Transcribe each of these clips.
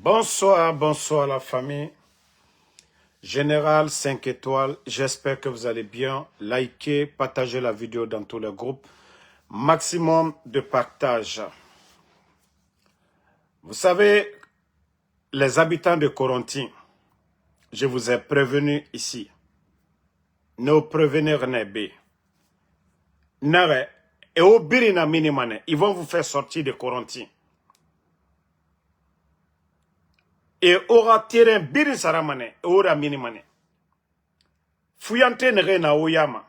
Bonsoir, bonsoir la famille. Général 5 étoiles, j'espère que vous allez bien. Likez, partagez la vidéo dans tous les groupes. Maximum de partage. Vous savez, les habitants de Corontin, je vous ai prévenu ici. Ne prévenir n'est Nare, et au birina minimane, ils vont vous faire sortir de Corontin. Et aura terrain birin saramane, et aura minimane. Fuyante nere na oyama.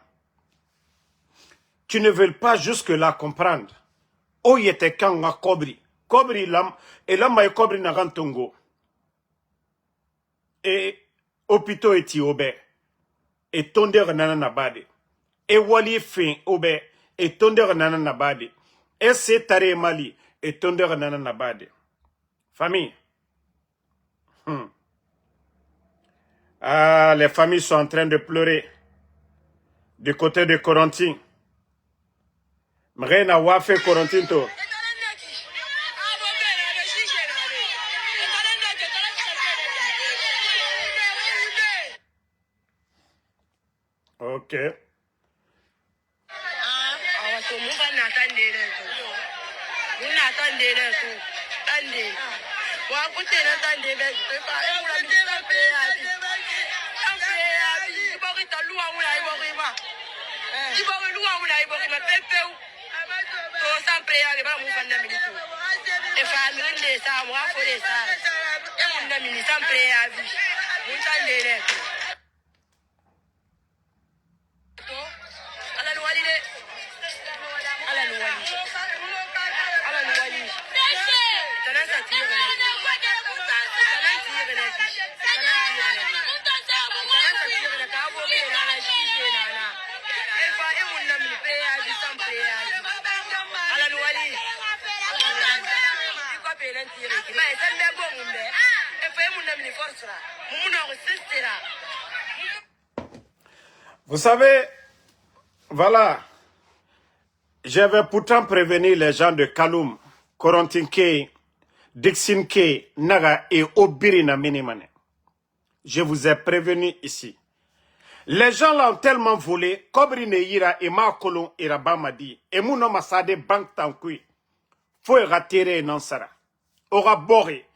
Tu ne veux pas jusque-là comprendre. O yete kanga kobri. Kobri lam, et l'homme est kobri na gantongo. Et hôpitaux eti obe. Et tondeur nana nabade. Et wali fin obe. Et tondeur nana nabade. Et c'est tare mali. Et tondeur nana nabade. Famille. Ah, les familles sont en train de pleurer. Du côté de Corontin. Mrena wafe Corontin to. Ok. Vous savez, voilà, j'avais pourtant prévenu les gens de Kaloum, Corontin-Key, Dixin-Key, Naga et Obirina Minimane. Je vous ai prévenu ici. Les gens l'ont tellement volé, Kobrine Ira et Makolon et Rabamadi, et Mouno Masade Bank Tankui, faut rater Nansara. Aura boré,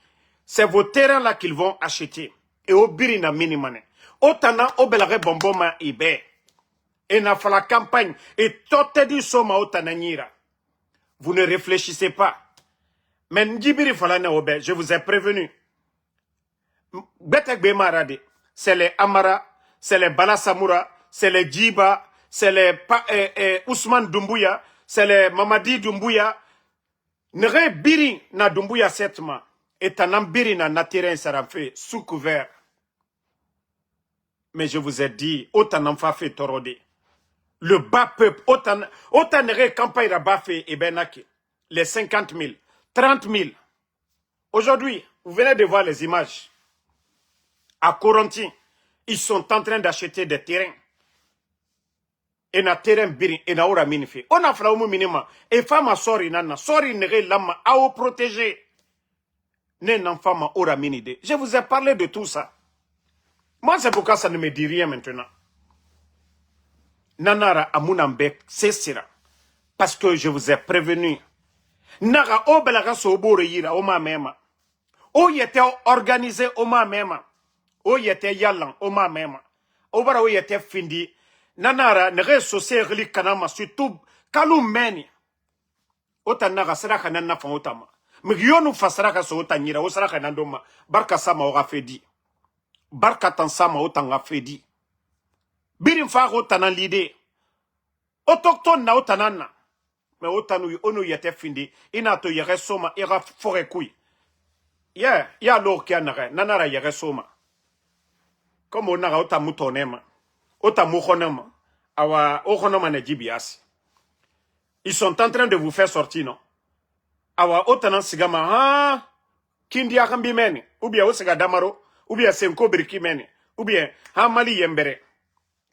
c'est vos terrains-là qu'ils vont acheter, et Obirina Minimane. Otana Obelare Bomboma Ibe. Et n'a fait la campagne, et tout dit soma Otananira. Vous ne réfléchissez pas. Mais Ndjibiri Falane Obe, je vous ai prévenu. Betek Bemarade, c'est les Amara, c'est les Balasamura, c'est les Djiba, c'est les Ousmane Doumbouya, c'est les Mamadi Doumbouya. Nere Biri na Doumbouya setma, et Tanam Biri na terrain sarafé sous couvert. Mais je vous ai dit, Otanam Fafé Torode. Le bas peuple, autant nere campagne à Bafé et Benaki. Les 50 000, 30 000. Aujourd'hui, vous venez de voir les images. À Corontin, ils sont en train d'acheter des terrains. Et na terrain biri, et na ora minifi. On a fait au minima. Et femme a sori nana, sori nere lama, à au protéger. Ne n'en femme ora minide. Je vous ai parlé de tout ça. Moi, c'est pourquoi ça ne me dit rien maintenant. Nanara amunambek, c'est sira. Parce que je vous ai prévenu. Nara obelaga sobore yira oma mema. O yete organisé oma mema. O yete yalan oma mema. Obara o yete findi. Nanara nere sosé reli kanama surtout Kaloum meni. Ota naga saraka nana fa otama. Migiyonu fasaraka so otanyira o saraka nandoma. Barka sama ora fedi. Barka tansama otanga fedi. Birim fa otanan l'idée. Autochtone na otanana. Mais otanu onu yete findi. Ina to yere soma ira fore kui. Yeah, ya l'or kia nare. Nanara yere soma. Comme on a otamutonema. Otamukonema. Awa okonoma ne jibiasi. Ils sont en train de vous faire sortir, non? Awa otanan sigama. Ha! Kindi akambi meni. Ou bien osega damaro. Ou bien senko biriki meni. Ou bien ha mali yembere.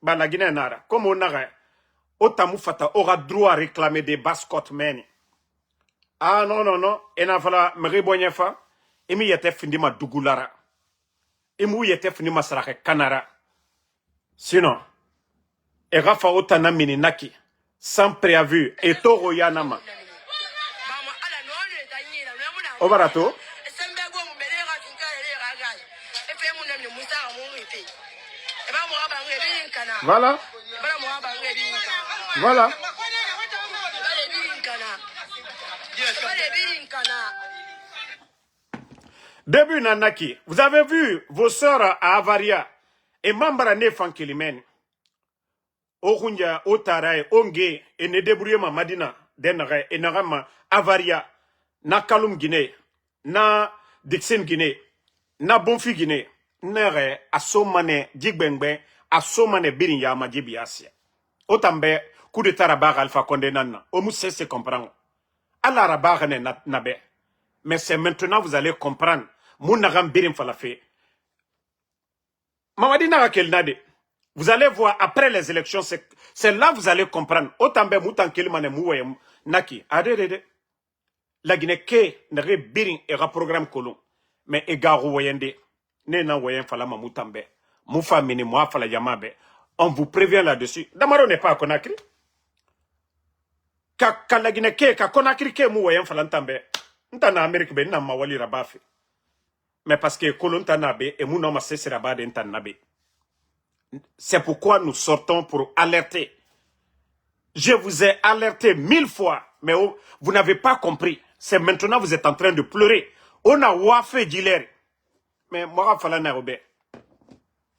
Banagine nara. Comme on a Otamu fata aura droit à réclamer des bascottes meni. Ah non, non, non. Et n'a fala me rebonye fa. imi yete findi ma dugulara imu yete findi ma sarake kanara sinon Erafa otana mini naki sans préavis et toro yanama. Obarato. Voilà. Voilà. Début nanaki, vous avez vu vos sœurs à Avaria et Mambara Nefankilimeni. Orunja, Otarae, Onge, et ne débrouille ma Madina, Denare, et Narama, Avaria, na Kalum Guinée, na Dixon Guinée, na Bonfi Guinée, Nere, Asomane, Djigbenbe, Asomane Birinya, Madjibiasia. Otambe, coup de tarabar Alpha Condé Nana, Omousse se comprend. Allah rabar ne nabe. Mais c'est maintenant vous allez comprendre. Mounagam Birim Falafé. Mamadina Rakel Nade. Vous allez voir après les élections, c'est là que vous allez comprendre. Otambe Moutan Kelmane Mouayem Naki. Adede. La Guinée n'aurait birin et programme colon. Mais égarou Wayende. Nena Wayen Falama Moutambe. Moufa Mini Moua Fala Yamabe. On vous prévient là-dessus. Damaro n'est pas à Conakry. Ka la Guinée ka Conakry ke Mouayen Falantambe. Ntana Amérique ben na mawali rabafe. Mais parce que colon tanabe et Mounama Sessi Rabade Ntanabe. C'est pourquoi nous sortons pour alerter. Je vous ai alerté 1000 fois, mais vous n'avez pas compris. C'est maintenant que vous êtes en train de pleurer. On a wafé d'hilaire. Mais moi, je vais vous dire.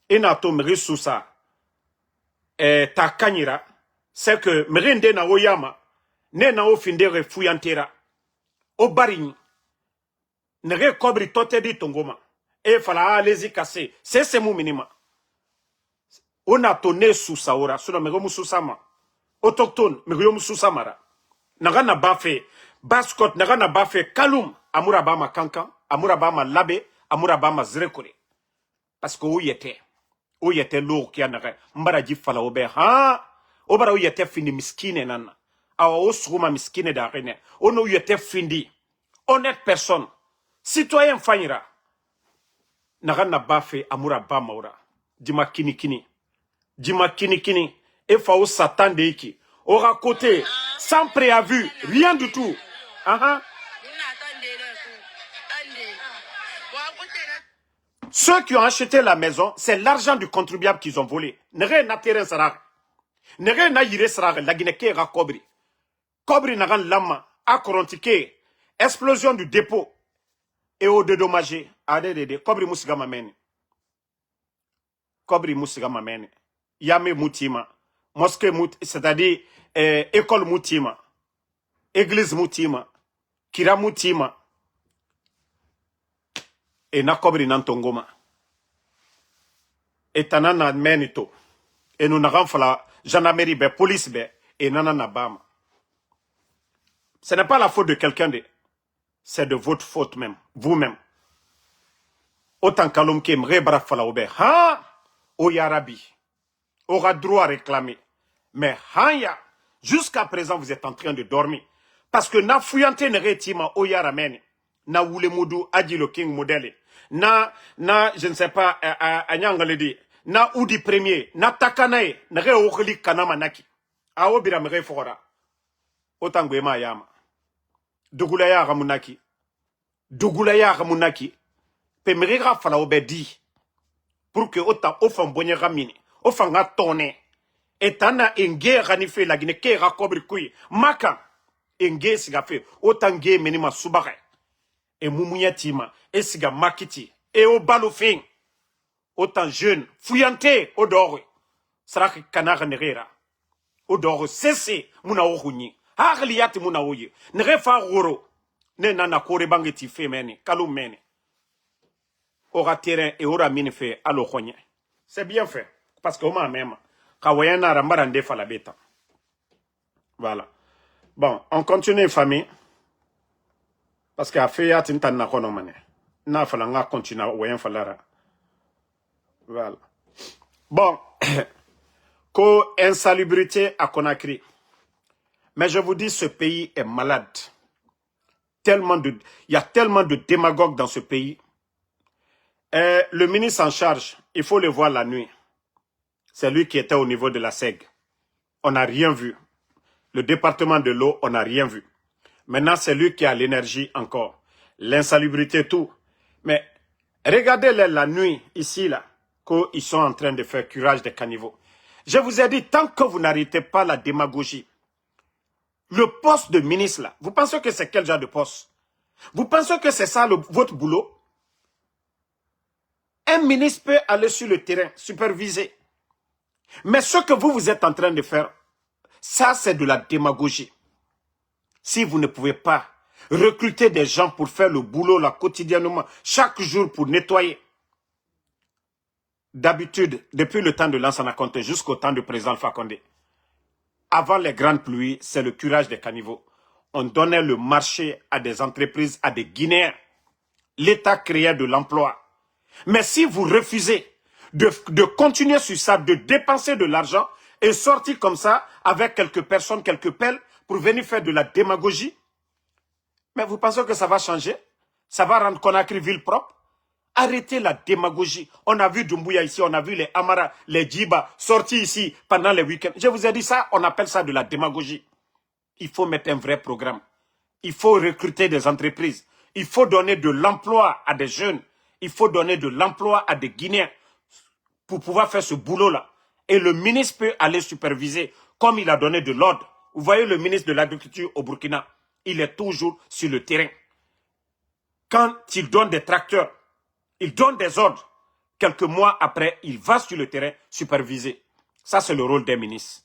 Et nato meri sous ça. Et ta kanyira. C'est que merinde na oyama. Ne na ofindere fuyantera. O barini. Nere kobri tote di tongoma. Et fala allez-y casser. C'est mon minima. On a tourné sous ça, ora, sous la megomu sous sama. Autochtone, megomu sous samara. Nagana bafé, baskot, nagana bafé, kalum, amurabama kankan, amurabama labe, amurabama zrekore. Parce que où y était lourd qui a n'a mbaraji fala obe, ha, obara où y était fini miskine nana. Awa osruma miskine d'arene. Ono y était fini. Honnête personne. Citoyen fanyira. Nagana bafé, amurabama ora. Dima kini kini. Dima kini kini, et Fao Satan de Iki. Aura côté, sans préavis, rien du tout. Ceux qui ont acheté la maison, c'est l'argent du contribuable qu'ils ont volé. Nere na terrain sarar. Nere na yire sarar, la Guinée ra kobri. Kobri nagan lama, akorantike, explosion du dépôt. Et au dédommagé, adede, kobri musigama meni. Kobri musigama meni. Yame Moutima, mosquée Moutima, c'est-à-dire école Moutima, église Moutima, Kira Moutima, et Nakobri Nantongoma. Et Tanana Menito, et nous n'avons pas la gendarmerie, police, et Nanana Bama. Ce n'est pas la faute de quelqu'un, c'est de votre faute même, vous-même. Autant qu'alum qui me fala oube, ha, o yarabi. Aura droit à réclamer. Mais hanya, jusqu'à présent, vous êtes en train de dormir. Parce que na fuyante ne retima oya ramene. Na wule mudu adilo king modèle. Je ne sais pas, anyangaledi. Na udi premier. Na takanae. Na re okli kanama naki. A obira me refora. Otangwema yama. Dugulaya ramunaki. Dugulaya ramunaki. Pe merira fala obedi. Pour que ota ofan bonye ramine. Ofanga toné. Et tana enge ranife la Guinée ke rakobri kui. Maka enge siga fe. Otange menima subare. Et mumouyatima. Et siga makiti. Et au balofing. Autant jeune. Fuyante odore. Saraki kanara nerera. Odore cesse muna ohuni. Harliati muna oye. Nerefa roro. Ne nana kore bangeti fe mene. Kalou mene. Aura terrain et aura mine fe alo khonye. C'est bien fait. Parce que moi même, voilà. Bon, on continue, famille. Parce qu'à faire, tu n'as pas na falanga continue à falara. Voilà. Bon, co-insalubrité à Conakry. Mais je vous dis, ce pays est malade. il y a tellement de démagogues dans ce pays. Le ministre en charge, il faut le voir la nuit. C'est lui qui était au niveau de la SEG. On n'a rien vu. Le département de l'eau, on n'a rien vu. Maintenant, c'est lui qui a l'énergie encore. L'insalubrité, tout. Mais regardez la nuit, ici, là, qu'ils sont en train de faire curage des caniveaux. Je vous ai dit, tant que vous n'arrêtez pas la démagogie, le poste de ministre, là, vous pensez que c'est quel genre de poste? Vous pensez que c'est ça votre boulot? Un ministre peut aller sur le terrain, superviser. Mais ce que vous êtes en train de faire, ça, c'est de la démagogie. Si vous ne pouvez pas recruter des gens pour faire le boulot là quotidiennement, chaque jour pour nettoyer. D'habitude, depuis le temps de Lansana Conté jusqu'au temps du président Alpha Condé, avant les grandes pluies, c'est le curage des caniveaux. On donnait le marché à des entreprises, à des Guinéens. L'État créait de l'emploi. Mais si vous refusez de continuer sur ça, de dépenser de l'argent et sortir comme ça avec quelques personnes, quelques pelles pour venir faire de la démagogie, mais vous pensez que ça va changer? Ça va rendre Conakry ville propre? Arrêtez la démagogie. On a vu Doumbouya ici, on a vu les Amara, les Djiba sortis ici pendant les week-ends. Je vous ai dit ça, on appelle ça de la démagogie. Il faut mettre un vrai programme. Il faut recruter des entreprises. Il faut donner de l'emploi à des jeunes. Il faut donner de l'emploi à des Guinéens pour pouvoir faire ce boulot-là. Et le ministre peut aller superviser comme il a donné de l'ordre. Vous voyez le ministre de l'Agriculture au Burkina, il est toujours sur le terrain. Quand il donne des tracteurs, il donne des ordres. Quelques mois après, il va sur le terrain superviser. Ça, c'est le rôle des ministres.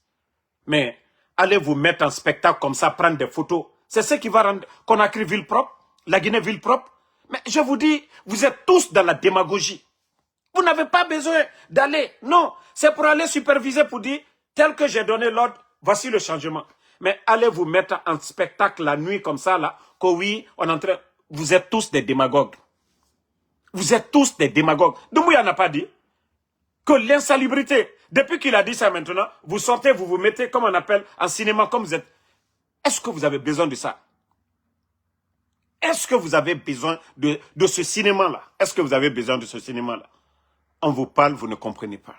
Mais allez vous mettre en spectacle comme ça, prendre des photos. C'est ce qui va rendre Conakry ville propre, la Guinée ville propre. Mais je vous dis, vous êtes tous dans la démagogie. Vous n'avez pas besoin d'aller. Non, c'est pour aller superviser, pour dire, tel que j'ai donné l'ordre, voici le changement. Mais allez vous mettre en spectacle la nuit comme ça, là, que oui, on est en train... Vous êtes tous des démagogues. Vous êtes tous des démagogues. Doumbouya n'a pas dit que l'insalubrité, depuis qu'il a dit ça maintenant, vous sortez, vous vous mettez, comme on appelle, en cinéma, comme vous êtes. Est-ce que vous avez besoin de ça? Est-ce que vous avez besoin de ce cinéma-là? Est-ce que vous avez besoin de ce cinéma-là? On vous parle, vous ne comprenez pas.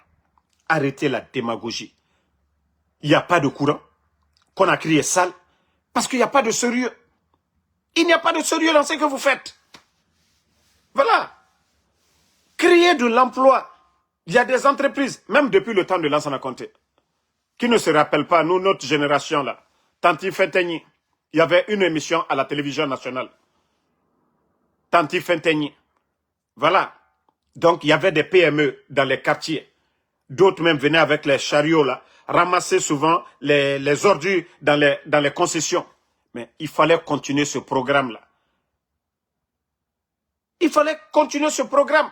Arrêtez la démagogie. Il n'y a pas de courant. Conakry est sale. Parce qu'il n'y a pas de sérieux. Il n'y a pas de sérieux dans ce que vous faites. Voilà. Créer de l'emploi. Il y a des entreprises, même depuis le temps de Lansana Conté, qui ne se rappellent pas, nous, notre génération là. Tanti Fentegni, il y avait une émission à la télévision nationale. Tanti Fentegni. Voilà. Donc, il y avait des PME dans les quartiers. D'autres même venaient avec les chariots là, ramasser souvent les ordures dans les concessions. Mais il fallait continuer ce programme-là. Il fallait continuer ce programme.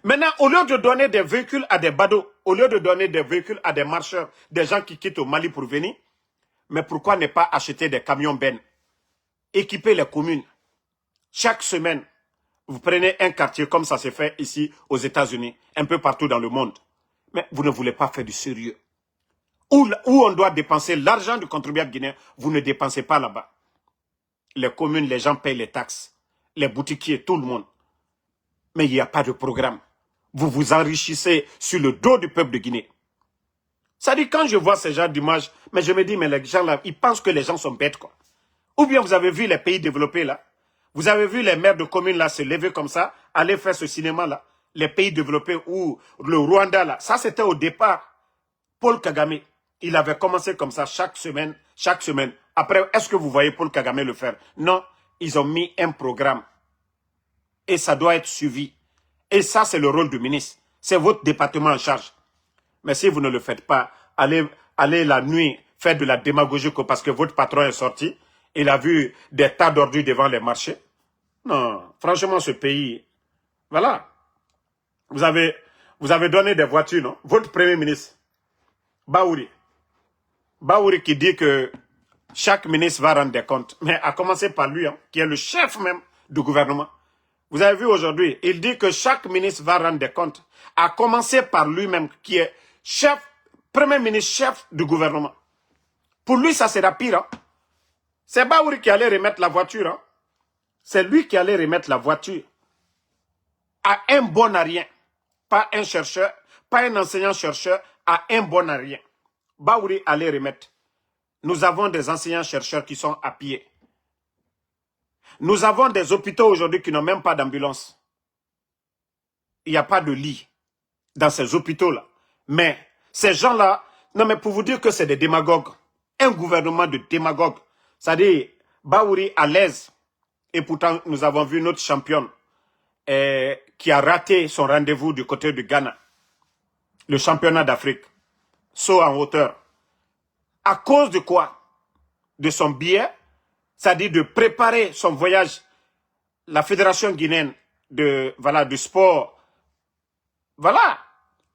Maintenant, au lieu de donner des véhicules à des badauds, au lieu de donner des véhicules à des marcheurs, des gens qui quittent au Mali pour venir, mais pourquoi ne pas acheter des camions bennes, équiper les communes? Chaque semaine, vous prenez un quartier comme ça se fait ici aux États-Unis, un peu partout dans le monde. Mais vous ne voulez pas faire du sérieux. Où on doit dépenser l'argent du contribuable guinéen, vous ne dépensez pas là-bas. Les communes, les gens payent les taxes. Les boutiquiers, tout le monde. Mais il n'y a pas de programme. Vous vous enrichissez sur le dos du peuple de Guinée. Ça dit, quand je vois ces genre d'images, mais je me dis, mais les gens là, ils pensent que les gens sont bêtes, quoi. Ou bien vous avez vu les pays développés là. Vous avez vu les maires de communes là se lever comme ça, aller faire ce cinéma là. Les pays développés ou le Rwanda là. Ça c'était au départ. Paul Kagame, il avait commencé comme ça chaque semaine. Après, est-ce que vous voyez Paul Kagame le faire? Non, ils ont mis un programme. Et ça doit être suivi. Et ça, c'est le rôle du ministre. C'est votre département en charge. Mais si vous ne le faites pas, allez la nuit faire de la démagogie parce que votre patron est sorti. Il a vu des tas d'ordures devant les marchés. Non, franchement, ce pays, voilà. Vous avez donné des voitures, non? Votre premier ministre, Baouri qui dit que chaque ministre va rendre des comptes. Mais à commencer par lui, hein, qui est le chef même du gouvernement. Vous avez vu aujourd'hui, il dit que chaque ministre va rendre des comptes. À commencer par lui-même, qui est premier ministre chef du gouvernement. Pour lui, ça sera pire. Hein? C'est Baouri qui allait remettre la voiture. Hein? C'est lui qui allait remettre la voiture à un bon à rien. Pas un chercheur, pas un enseignant-chercheur, à un bon à rien. Baouri allait remettre. Nous avons des enseignants-chercheurs qui sont à pied. Nous avons des hôpitaux aujourd'hui qui n'ont même pas d'ambulance. Il n'y a pas de lit dans ces hôpitaux-là. Mais ces gens-là, non mais pour vous dire que c'est des démagogues. Un gouvernement de démagogues. C'est-à-dire, Baouri à l'aise. Et pourtant, nous avons vu notre championne qui a raté son rendez-vous du côté du Ghana. Le championnat d'Afrique. Saut en hauteur. À cause de quoi? De son billet, c'est-à-dire de préparer son voyage. La fédération guinéenne du sport,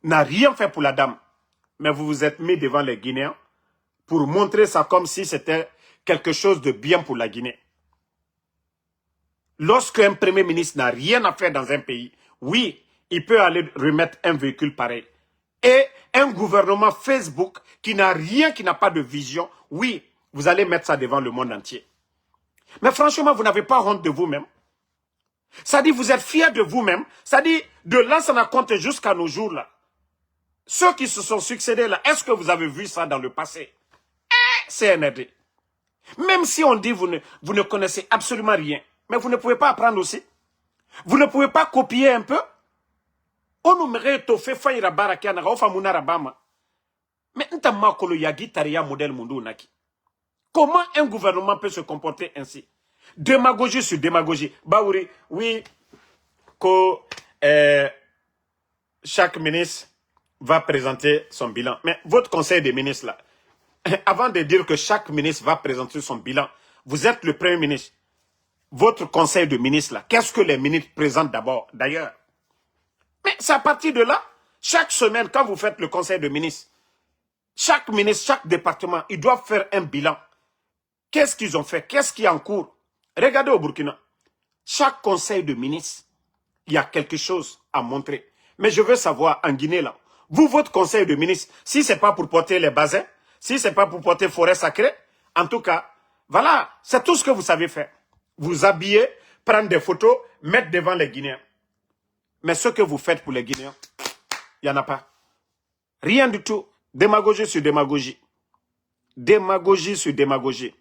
n'a rien fait pour la dame. Mais vous vous êtes mis devant les Guinéens pour montrer ça comme si c'était quelque chose de bien pour la Guinée. Lorsqu'un premier ministre n'a rien à faire dans un pays, oui, il peut aller remettre un véhicule pareil. Et un gouvernement Facebook qui n'a rien, qui n'a pas de vision, oui, vous allez mettre ça devant le monde entier. Mais franchement, vous n'avez pas honte de vous-même. Ça dit, vous êtes fiers de vous-même. Ça dit, de l'ancien compte jusqu'à nos jours là. Ceux qui se sont succédés là, est-ce que vous avez vu ça dans le passé? CNRD. Même si on dit vous ne connaissez absolument rien, mais vous ne pouvez pas apprendre aussi. Vous ne pouvez pas copier un peu. On nous mérite au fait faïra barakiana, au famuna rabama. Mais n'tama kolo yagi taria modèle mundo naki. Comment un gouvernement peut se comporter ainsi? Démagogie sur démagogie. Baouri, oui, que chaque ministre va présenter son bilan. Mais votre conseil des ministres là, avant de dire que chaque ministre va présenter son bilan, vous êtes le premier ministre. Votre conseil de ministres là, qu'est-ce que les ministres présentent d'abord, d'ailleurs? Mais c'est à partir de là, chaque semaine, quand vous faites le conseil de ministres, chaque ministre, chaque département, ils doivent faire un bilan. Qu'est-ce qu'ils ont fait? Qu'est-ce qui est en cours? Regardez au Burkina. Chaque conseil de ministres, il y a quelque chose à montrer. Mais je veux savoir, en Guinée, là, vous, votre conseil de ministres, si ce n'est pas pour porter les bassins, si ce n'est pas pour porter forêt sacrée, en tout cas, voilà, c'est tout ce que vous savez faire. Vous habiller, prendre des photos, mettre devant les Guinéens. Mais ce que vous faites pour les Guinéens, il n'y en a pas. Rien du tout. Démagogie sur démagogie. Démagogie sur démagogie.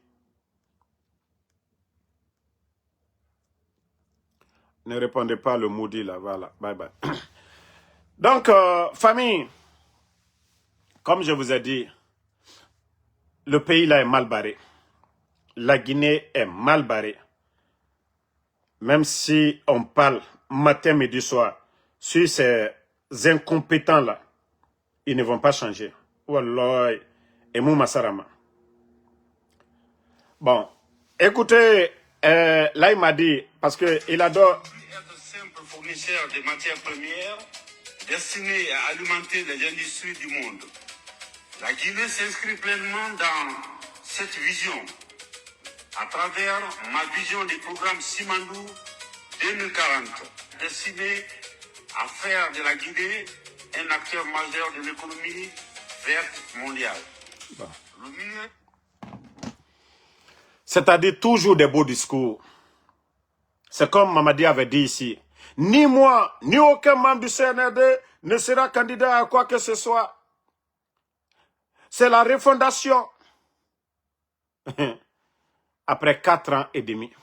Ne répondez pas le maudit là, voilà, bye bye. Donc, famille, comme je vous ai dit, le pays là est mal barré. La Guinée est mal barrée. Même si on parle matin, midi, soir, sur ces incompétents là, ils ne vont pas changer. Wallah, et Masarama. Bon, écoutez, là il m'a dit, parce qu'il adore... Être simple fournisseur de matières premières destinées à alimenter les industries du monde. La Guinée s'inscrit pleinement dans cette vision à travers ma vision du programme Simandou 2040, destiné à faire de la Guinée un acteur majeur de l'économie verte mondiale. Bon. C'est-à-dire toujours des beaux discours. C'est comme Mamadi avait dit ici. Ni moi, ni aucun membre du CNRD ne sera candidat à quoi que ce soit. C'est la refondation. Après 4 ans et demi.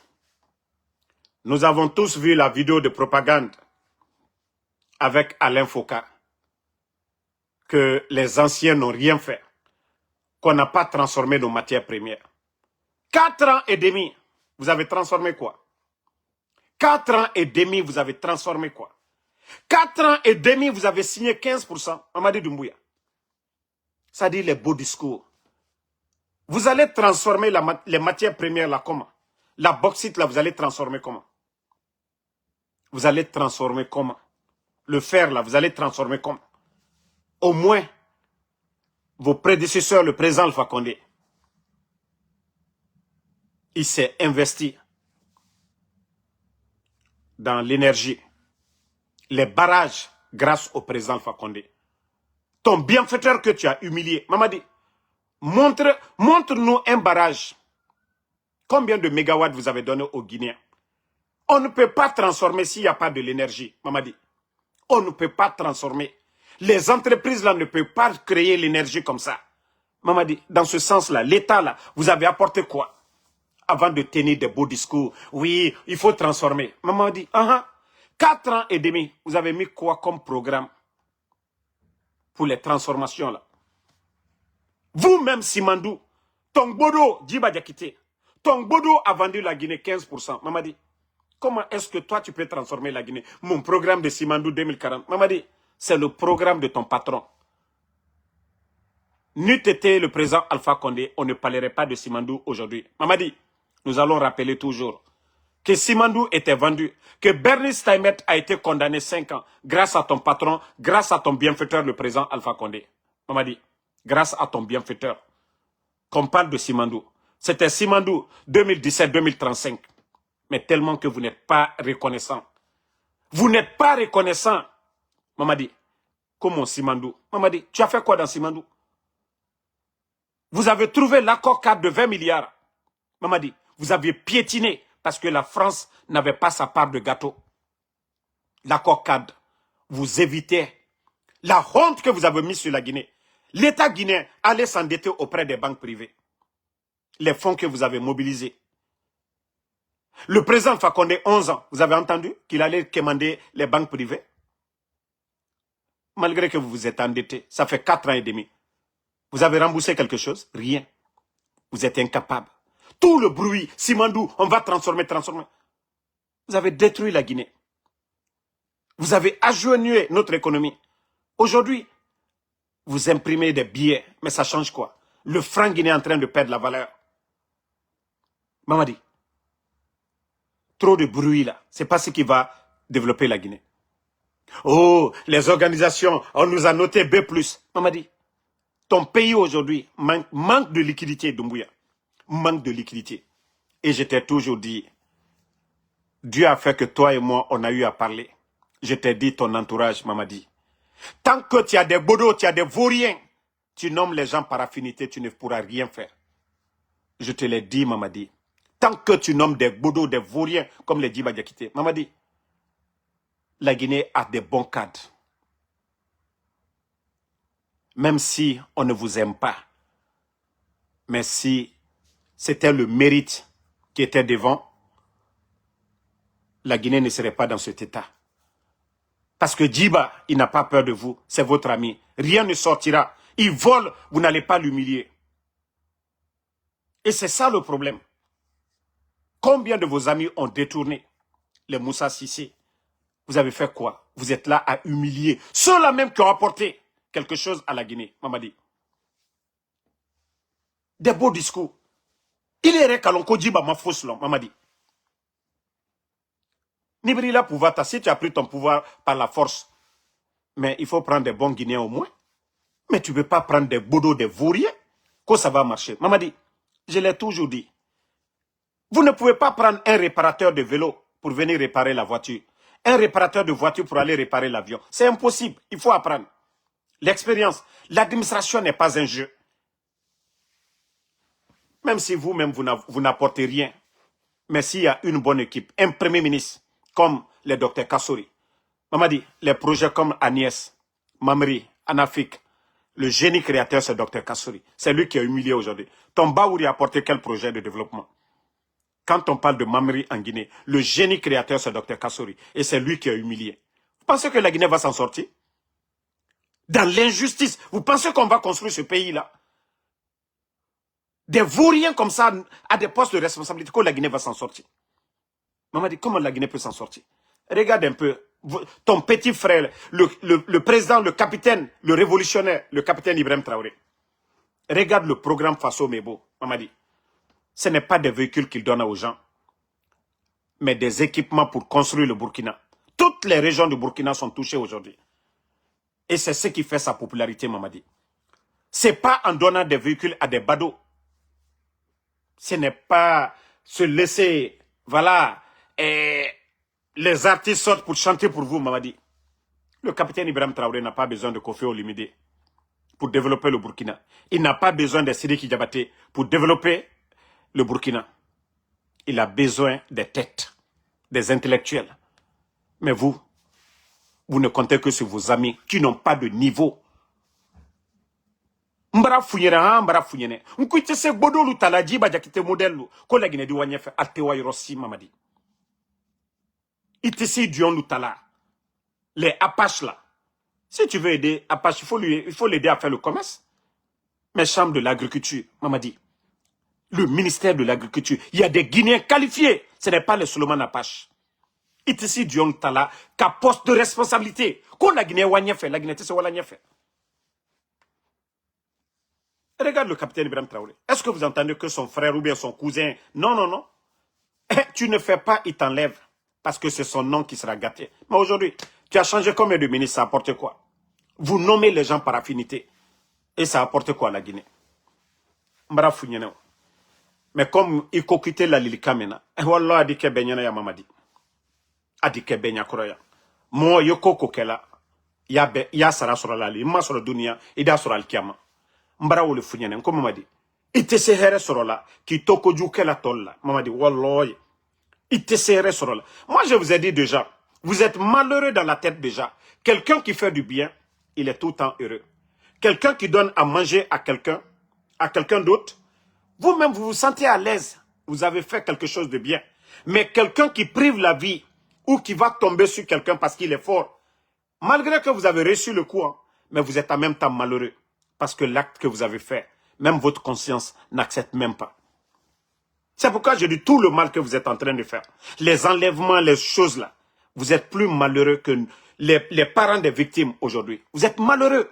Nous avons tous vu la vidéo de propagande avec Alain Foucault. Que les anciens n'ont rien fait. Qu'on n'a pas transformé nos matières premières. 4 ans et demi, vous avez transformé quoi? 4 ans et demi, vous avez transformé quoi? 4 ans et demi, vous avez signé 15%. Mamadi Doumbouya. Ça dit les beaux discours. Vous allez transformer les matières premières là comment? La bauxite là, vous allez transformer comment? Vous allez transformer comment? Le fer là, vous allez transformer comment? Au moins, vos prédécesseurs, le président Alpha Condé, il s'est investi dans l'énergie, les barrages grâce au président Alpha Condé. Ton bienfaiteur que tu as humilié, Mamadi, montre-nous un barrage. Combien de mégawatts vous avez donné aux Guinéens? On ne peut pas transformer s'il n'y a pas de l'énergie, Mamadi. On ne peut pas transformer. Les entreprises là ne peuvent pas créer l'énergie comme ça. Mamadi, dans ce sens-là, l'État là, vous avez apporté quoi? Avant de tenir des beaux discours, oui, il faut transformer. Mamadi, 4 ans et demi, vous avez mis quoi comme programme pour les transformations là? Vous-même, Simandou, Tongbodo, Djiba Diakité, Tongbodo a vendu la Guinée 15%. Mamadi, comment est-ce que toi tu peux transformer la Guinée? Mon programme de Simandou 2040. Mamadi, c'est le programme de ton patron. N'eût été le président Alpha Condé, on ne parlerait pas de Simandou aujourd'hui. Mamadi, nous allons rappeler toujours que Simandou était vendu, que Bernie Steinmetz a été condamné 5 ans grâce à ton patron, grâce à ton bienfaiteur, le président Alpha Condé. Mamadi, grâce à ton bienfaiteur, qu'on parle de Simandou. C'était Simandou 2017-2035. Mais tellement que vous n'êtes pas reconnaissant. Vous n'êtes pas reconnaissant. Mamadi, comment Simandou? Mamadi, tu as fait quoi dans Simandou? Vous avez trouvé l'accord cadre de 20 milliards. Mamadi, vous aviez piétiné parce que la France n'avait pas sa part de gâteau. L'accord cadre, vous évitez la honte que vous avez mise sur la Guinée. L'État guinéen allait s'endetter auprès des banques privées. Les fonds que vous avez mobilisés. Le président Fakonde, 11 ans, vous avez entendu qu'il allait commander les banques privées? Malgré que vous vous êtes endetté, ça fait 4 ans et demi. Vous avez remboursé quelque chose? Rien. Vous êtes incapable. Tout le bruit, Simandou, on va transformer. Vous avez détruit la Guinée. Vous avez agenouillé notre économie. Aujourd'hui, vous imprimez des billets, mais ça change quoi? Le franc guinéen est en train de perdre la valeur. Mamadi, trop de bruit là, c'est pas ce qui va développer la Guinée. Oh, les organisations, on nous a noté B+. Mamadi, ton pays aujourd'hui manque de liquidité, Doumbouya. Manque de liquidité. Et je t'ai toujours dit, Dieu a fait que toi et moi, on a eu à parler. Je t'ai dit ton entourage, Mamadi. Tant que tu as des bodos, tu as des vauriens, tu nommes les gens par affinité, tu ne pourras rien faire. Je te l'ai dit, Mamadi. Tant que tu nommes des bodos, des vauriens, comme les Djiba Diakité, Mamadi, la Guinée a des bons cadres. Même si on ne vous aime pas, mais si c'était le mérite qui était devant, la Guinée ne serait pas dans cet état. Parce que Djiba, il n'a pas peur de vous, c'est votre ami. Rien ne sortira. Il vole, vous n'allez pas l'humilier. Et c'est ça le problème. Combien de vos amis ont détourné les Moussa Sissé? Vous avez fait quoi? Vous êtes là à humilier ceux-là même qui ont apporté quelque chose à la Guinée, Mamadi. Des beaux discours. Il est Kalonko Djiba ma fausse long, Mamadi. Nibrila pouvoir, si tu as pris ton pouvoir par la force, mais il faut prendre des bons Guinéens au moins. Mais tu ne peux pas prendre des bodos, des vauriens, que ça va marcher. Mamadi, je l'ai toujours dit. Vous ne pouvez pas prendre un réparateur de vélo pour venir réparer la voiture. Un réparateur de voiture pour aller réparer l'avion. C'est impossible. Il faut apprendre. L'expérience. L'administration n'est pas un jeu. Même si vous-même, vous n'apportez rien. Mais s'il y a une bonne équipe, un premier ministre, comme le docteur Kassouri, Mamadi, les projets comme Agnès, Mamri, Anafik, le génie créateur, c'est docteur Kassouri. C'est lui qui a humilié aujourd'hui. Tombaouri a apporté quel projet de développement? Quand on parle de Mamri en Guinée, le génie créateur, c'est docteur Kassouri. Et c'est lui qui a humilié. Vous pensez que la Guinée va s'en sortir? Dans l'injustice, vous pensez qu'on va construire ce pays-là? Des vauriens comme ça, à des postes de responsabilité, que la Guinée va s'en sortir. Mamadi, comment la Guinée peut s'en sortir? Regarde un peu, ton petit frère, le président, le capitaine, le révolutionnaire, le capitaine Ibrahim Traoré. Regarde le programme Faso Mebo, Mamadi. Ce n'est pas des véhicules qu'il donne aux gens, mais des équipements pour construire le Burkina. Toutes les régions du Burkina sont touchées aujourd'hui. Et c'est ce qui fait sa popularité, Mamadi. Ce n'est pas en donnant des véhicules à des badauds. Ce n'est pas se laisser, voilà, les artistes sortent pour chanter pour vous, Mamadi. Le capitaine Ibrahim Traoré n'a pas besoin de Kofi Olomide pour développer le Burkina. Il n'a pas besoin de Sidiki Diabaté pour développer le Burkina. Il a besoin des têtes, des intellectuels. Mais vous ne comptez que sur vos amis qui n'ont pas de niveau. Mbara funyera mbara funyene. Nkuite se bodolu talaji ba jakite modelu. Ko la Guinée di wanyefe altewa yorosi mamadi. Itesi Dion Lutala. Les Apaches là. Si tu veux aider Apache, il faut l'aider à faire le commerce. Mais chambre de l'agriculture, mamadi. Le ministère de l'agriculture. Il y a des Guinéens qualifiés. Ce n'est pas les Solomon Apache. Itesi Dion Lutala. Qu'à poste de responsabilité. Ko la Guinée wanyefe. La Guinée tese wala nyefe. Regarde le capitaine Ibrahim Traoré. Est-ce que vous entendez que son frère ou bien son cousin... Non, non, non. Tu ne fais pas, il t'enlève. Parce que c'est son nom qui sera gâté. Mais aujourd'hui, tu as changé combien de ministres, ça apporte quoi? Vous nommez les gens par affinité. Et ça apporte quoi à la Guinée? Mais comme il faut quitter la Lilika maintenant, Wallah a dit que Benyana ya mamadi. A dit que Benya Koroya. Moi, yoko kokela. Ya sara sur la li. Ma sur la dunia. Ida sur la kiyama. Mbara wole funyane. Comme mamadi. Ite se here sur la. Ki toko juke la tolla. Mamadi. Wallah. Moi, je vous ai dit déjà, vous êtes malheureux dans la tête déjà. Quelqu'un qui fait du bien, il est tout le temps heureux. Quelqu'un qui donne à manger à quelqu'un d'autre, vous-même, vous vous sentez à l'aise. Vous avez fait quelque chose de bien. Mais quelqu'un qui prive la vie ou qui va tomber sur quelqu'un parce qu'il est fort, malgré que vous avez reçu le coup, hein, mais vous êtes en même temps malheureux. Parce que l'acte que vous avez fait, même votre conscience n'accepte même pas. C'est pourquoi je dis tout le mal que vous êtes en train de faire. Les enlèvements, les choses là. Vous êtes plus malheureux que les parents des victimes aujourd'hui. Vous êtes malheureux.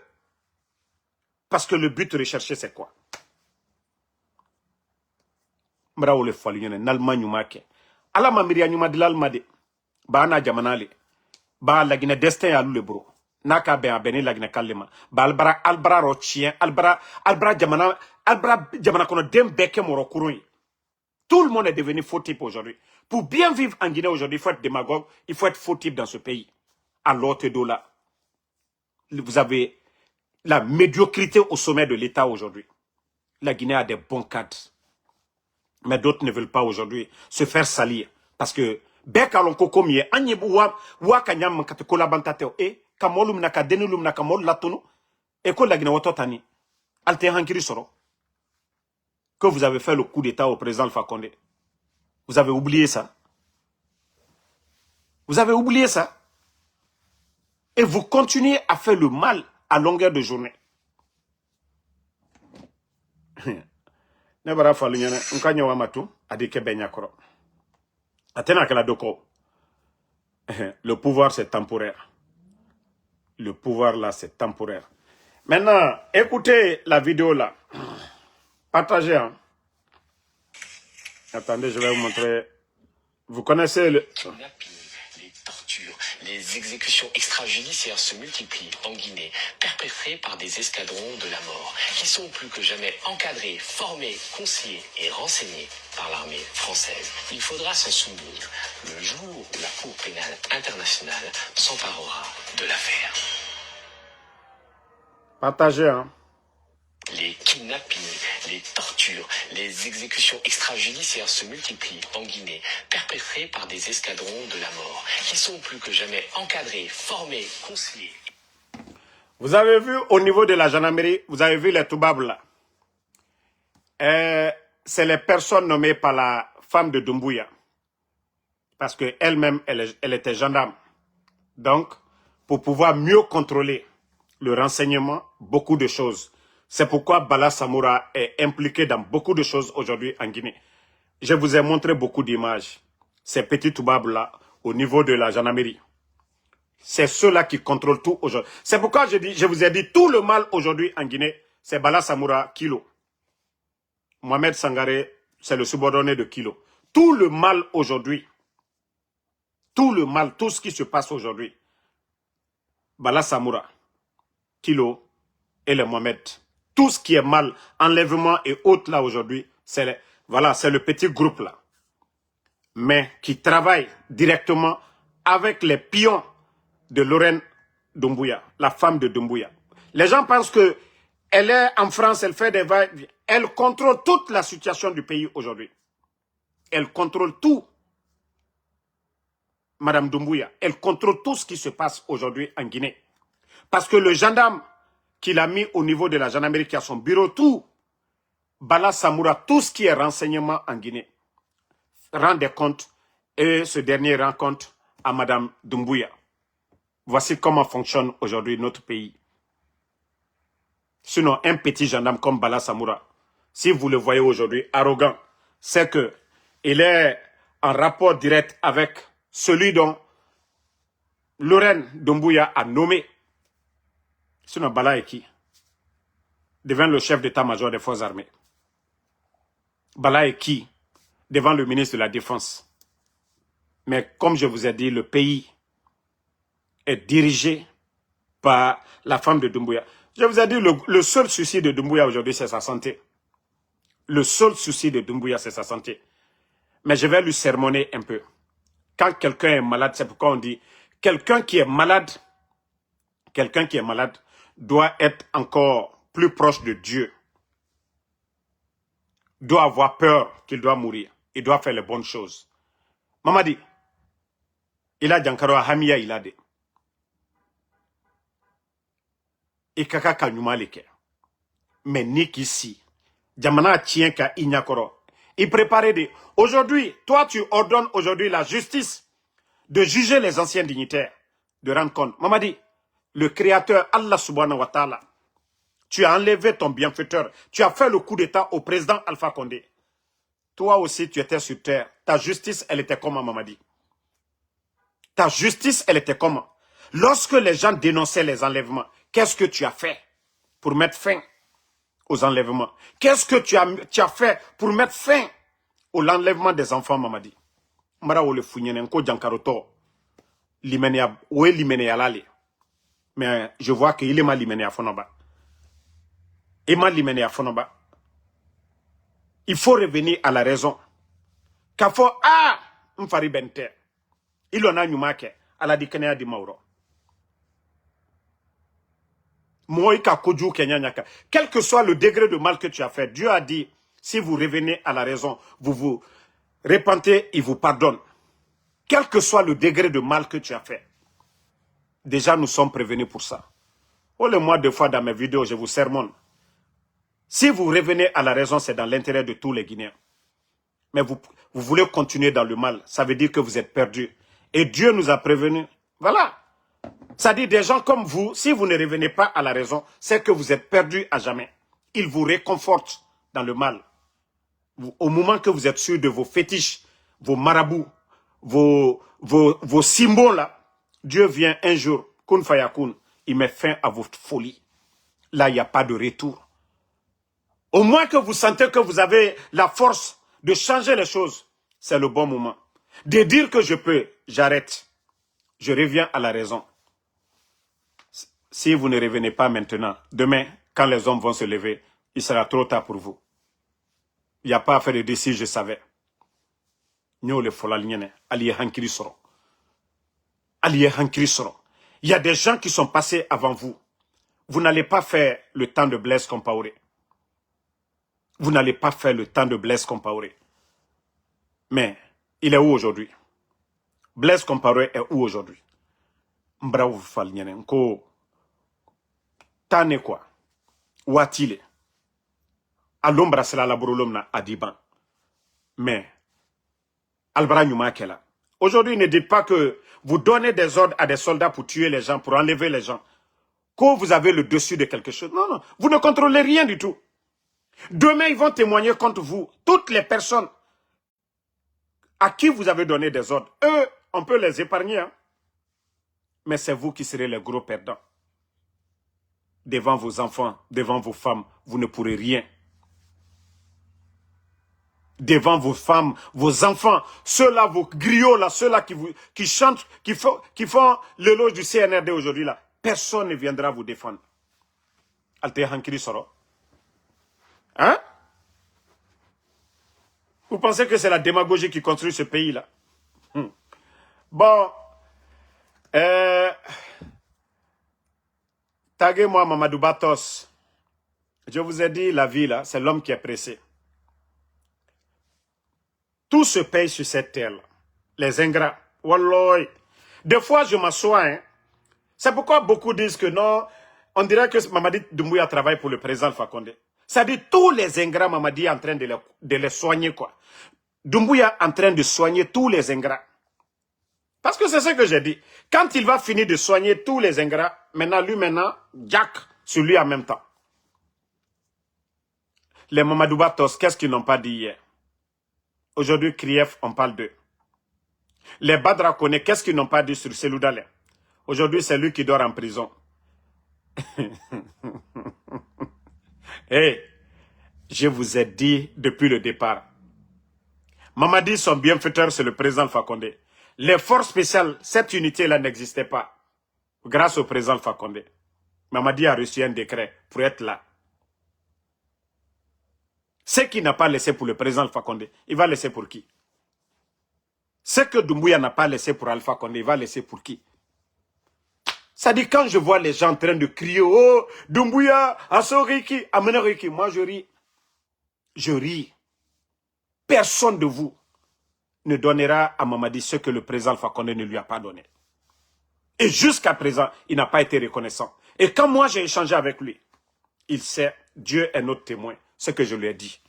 Parce que le but recherché, c'est quoi? Mraoule Faluniane, Nalma Nyumake. Ala Mamiria Nyumadilal Made. Ba na Jamanale. Ba la Guinée destin à l'Ulebro. Naka ben abene la Guinée Kalema. Ba albra rochien. Albra Jamana kono dem beke moro kurui. Tout le monde est devenu faux type aujourd'hui. Pour bien vivre en Guinée aujourd'hui, il faut être démagogue, il faut être faux type dans ce pays. À l'autre dos là, vous avez la médiocrité au sommet de l'État aujourd'hui. La Guinée a des bons cadres. Mais d'autres ne veulent pas aujourd'hui se faire salir. Parce que, bekalon kokomie, anyebuwa, wakanyam katekola bantateo, kamolum naka denulum naka mol latono, ko la Guinée watotani, alte hankiri soro. Que vous avez fait le coup d'État au président Alpha Condé. Vous avez oublié ça. Vous avez oublié ça. Et vous continuez à faire le mal à longueur de journée. Le pouvoir, c'est temporaire. Le pouvoir, là, c'est temporaire. Maintenant, écoutez la vidéo, là. Partagez, hein. Attendez, je vais vous montrer. Vous connaissez le... Les tortures, les exécutions extrajudiciaires se multiplient en Guinée, perpétrées par des escadrons de la mort, qui sont plus que jamais encadrés, formés, conseillés et renseignés par l'armée française. Il faudra s'en souvenir le jour où la Cour pénale internationale s'emparera de l'affaire. Partagez, hein. Les kidnappings, les tortures, les exécutions extrajudiciaires se multiplient en Guinée, perpétrées par des escadrons de la mort, qui sont plus que jamais encadrés, formés, conseillés. Vous avez vu au niveau de la gendarmerie, vous avez vu les toubabs là. C'est les personnes nommées par la femme de Doumbouya. Parce qu'elle-même, elle était gendarme. Donc, pour pouvoir mieux contrôler le renseignement, beaucoup de choses. C'est pourquoi Bala Samoura est impliqué dans beaucoup de choses aujourd'hui en Guinée. Je vous ai montré beaucoup d'images. Ces petits toubabs-là, au niveau de la gendarmerie. C'est ceux-là qui contrôlent tout aujourd'hui. C'est pourquoi je vous ai dit tout le mal aujourd'hui en Guinée, c'est Bala Samoura, Kilo. Mohamed Sangaré, c'est le subordonné de Kilo. Tout le mal aujourd'hui, tout le mal, tout ce qui se passe aujourd'hui, Bala Samoura, Kilo et le Mohamed. Tout ce qui est mal, enlèvement et autres là aujourd'hui, c'est le petit groupe là. Mais qui travaille directement avec les pions de Lorraine Doumbouya, la femme de Doumbouya. Les gens pensent que elle est en France, elle fait des vagues. Elle contrôle toute la situation du pays aujourd'hui. Elle contrôle tout. Madame Doumbouya. Elle contrôle tout ce qui se passe aujourd'hui en Guinée. Parce que le gendarme qu'il a mis au niveau de la gendarmerie qui a son bureau, tout, Bala Samoura, tout ce qui est renseignement en Guinée, rend des comptes et ce dernier rend compte à Madame Doumbouya. Voici comment fonctionne aujourd'hui notre pays. Sinon, un petit gendarme comme Bala Samoura, si vous le voyez aujourd'hui arrogant, c'est que il est en rapport direct avec celui dont Laurent Doumbouya a nommé. Sinon, Bala est qui? Devant le chef d'état-major des forces armées. Bala est qui? Devant le ministre de la Défense. Mais comme je vous ai dit, le pays est dirigé par la femme de Doumbouya. Je vous ai dit, le seul souci de Doumbouya aujourd'hui, c'est sa santé. Le seul souci de Doumbouya, c'est sa santé. Mais je vais lui sermonner un peu. Quand quelqu'un est malade, c'est pourquoi on dit, quelqu'un qui est malade doit être encore plus proche de Dieu. Doit avoir peur qu'il doit mourir. Il doit faire les bonnes choses. Mamadi, il a Jankaro Hamia, il a dit. Et kaka kanyumaleke. Mais ni ici. Jamana tient ka inyakoro. Il préparait des. Aujourd'hui, toi tu ordonnes aujourd'hui la justice de juger les anciens dignitaires, de rendre compte. Mamadi, le créateur Allah subhanahu wa ta'ala, tu as enlevé ton bienfaiteur, tu as fait le coup d'état au président Alpha Condé. Toi aussi tu étais sur terre. Ta justice, elle était comment, Mamadi? Ta justice, elle était comment? Lorsque les gens dénonçaient les enlèvements, qu'est-ce que tu as fait pour mettre fin aux enlèvements? Qu'est-ce que tu as fait pour mettre fin à l'enlèvement des enfants, Mamadi? Mara ole funyene nko jankaroto limenia oe limenia lale. Mais je vois qu'il est mal limenia fonoba. Il mal limenia fonoba. Il faut revenir à la raison. Kafo mfari bente. Il en a nyumake ala di kenya di mauro. Quel que soit le degré de mal que tu as fait, Dieu a dit, si vous revenez à la raison, vous vous repentez, il vous pardonne. Quel que soit le degré de mal que tu as fait. Déjà, nous sommes prévenus pour ça. Oh, le mois de fois dans mes vidéos, je vous sermonne. Si vous revenez à la raison, c'est dans l'intérêt de tous les Guinéens. Mais vous voulez continuer dans le mal, ça veut dire que vous êtes perdus. Et Dieu nous a prévenus. Voilà. Ça dit des gens comme vous, si vous ne revenez pas à la raison, c'est que vous êtes perdus à jamais. Il vous réconforte dans le mal. Au moment que vous êtes sûr de vos fétiches, vos marabouts, vos symboles là, Dieu vient un jour, kun fayakun, il met fin à votre folie. Là, il n'y a pas de retour. Au moins que vous sentez que vous avez la force de changer les choses, c'est le bon moment. De dire que je peux, j'arrête. Je reviens à la raison. Si vous ne revenez pas maintenant, demain, quand les hommes vont se lever, il sera trop tard pour vous. Il n'y a pas à faire de décision, je savais. Il y a des gens qui sont passés avant vous. Vous n'allez pas faire le temps de Blaise Compaoré. Vous n'allez pas faire le temps de Blaise Compaoré. Mais, il est où aujourd'hui? Blaise Compaoré est où aujourd'hui? Mbrao Falnyane, Nko, Tane quoi? Ouatile. Alombra sera la brolomna Adiban. Mais, Albara Nyumakela. Aujourd'hui, ne dites pas que vous donnez des ordres à des soldats pour tuer les gens, pour enlever les gens. Que vous avez le dessus de quelque chose. Non, non. Vous ne contrôlez rien du tout. Demain, ils vont témoigner contre vous. Toutes les personnes à qui vous avez donné des ordres, eux, on peut les épargner. Hein? Mais c'est vous qui serez les gros perdants. Devant vos enfants, devant vos femmes, vous ne pourrez rien. Devant vos femmes, vos enfants, ceux-là, vos griots, là, ceux-là qui chantent, qui font l'éloge du CNRD aujourd'hui, là, personne ne viendra vous défendre. Alte Hankiri Soro. Hein? Vous pensez que c'est la démagogie qui construit ce pays-là? Bon, taguez-moi Mamadou Batos. Je vous ai dit, la vie, là, c'est l'homme qui est pressé. Tout se paye sur cette terre-là. Les ingrats, Wallah. Des fois, je m'assois. Hein. C'est pourquoi beaucoup disent que non, on dirait que Mamadi Doumbouya travaille pour le président Alpha Condé. Ça dit tous les ingrats, Mamadi est en train de les soigner, quoi. Doumbouya est en train de soigner tous les ingrats. Parce que c'est ce que j'ai dit. Quand il va finir de soigner tous les ingrats, maintenant, Jack sur lui en même temps. Les Mamadou Batos, qu'est-ce qu'ils n'ont pas dit hier? Aujourd'hui, Krief, on parle d'eux. Les Badra Kone, qu'est-ce qu'ils n'ont pas dit sur Selou Dalen? Aujourd'hui, c'est lui qui dort en prison. Hey, je vous ai dit depuis le départ. Mamadi, son bienfaiteur, c'est le président Alpha Condé. Les forces spéciales, cette unité-là n'existait pas. Grâce au président Alpha Condé. Mamadi a reçu un décret pour être là. Ce qu'il n'a pas laissé pour le président Alpha Condé, il va laisser pour qui? Ce que Doumbouya n'a pas laissé pour Alpha Condé, il va laisser pour qui? Ça dit, quand je vois les gens en train de crier, oh, Doumbouya, Asso Riki, amenez Riki, moi je ris. Je ris. Personne de vous ne donnera à Mamadi ce que le président Alpha Condé ne lui a pas donné. Et jusqu'à présent, il n'a pas été reconnaissant. Et quand moi j'ai échangé avec lui, il sait, Dieu est notre témoin, ce que je lui ai dit.